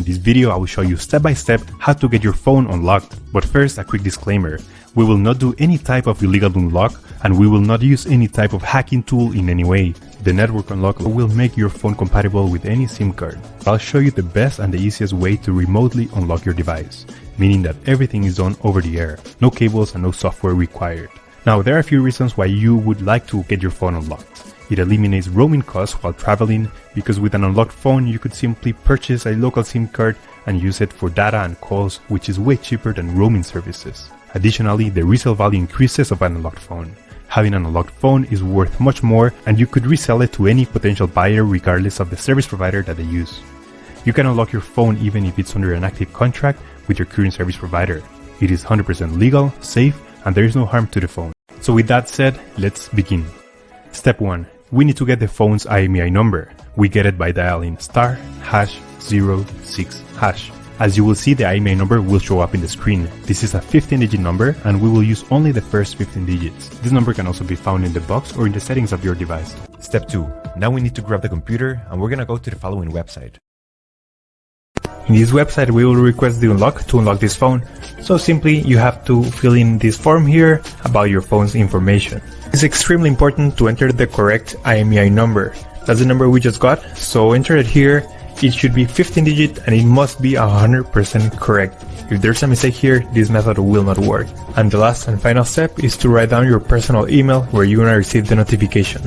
In this video, I will show you step by step how to get your phone unlocked. But first, a quick disclaimer. We will not do any type of illegal unlock, and we will not use any type of hacking tool in any way. The network unlock will make your phone compatible with any SIM card. I'll show you the best and the easiest way to remotely unlock your device, meaning that everything is done over the air, no cables and no software required. Now, there are a few reasons why you would like to get your phone unlocked. It eliminates roaming costs while traveling, because with an unlocked phone you could simply purchase a local SIM card and use it for data and calls, which is way cheaper than roaming services. Additionally, the resale value increases of an unlocked phone. Having an unlocked phone is worth much more, and you could resell it to any potential buyer regardless of the service provider that they use. You can unlock your phone even if it's under an active contract with your current service provider. It is 100% legal, safe, and there is no harm to the phone. So with that said, let's begin. Step 1. We need to get the phone's IMEI number. We get it by dialing *#06#. As you will see, the IMEI number will show up in the screen. This is a 15-digit number, and we will use only the first 15 digits. This number can also be found in the box or in the settings of your device. Step 2. Now we need to grab the computer, and we're gonna go to the following website. In this website, we will request the unlock to unlock this phone. So simply, you have to fill in this form here about your phone's information. It's extremely important to enter the correct IMEI number. That's the number we just got, so enter it here. It should be 15 digit and it must be 100% correct. If there's a mistake here, this method will not work. And the last and final step is to write down your personal email where you're gonna receive the notification.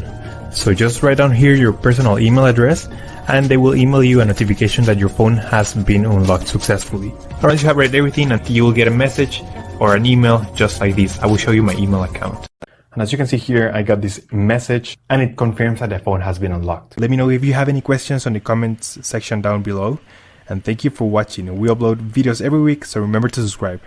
So just write down here your personal email address and they will email you a notification that your phone has been unlocked successfully. Once you have read everything, you will get a message or an email just like this. I will show you my email account. And as you can see here, I got this message and it confirms that the phone has been unlocked. Let me know if you have any questions on the comments section down below. And thank you for watching. We upload videos every week, so remember to subscribe.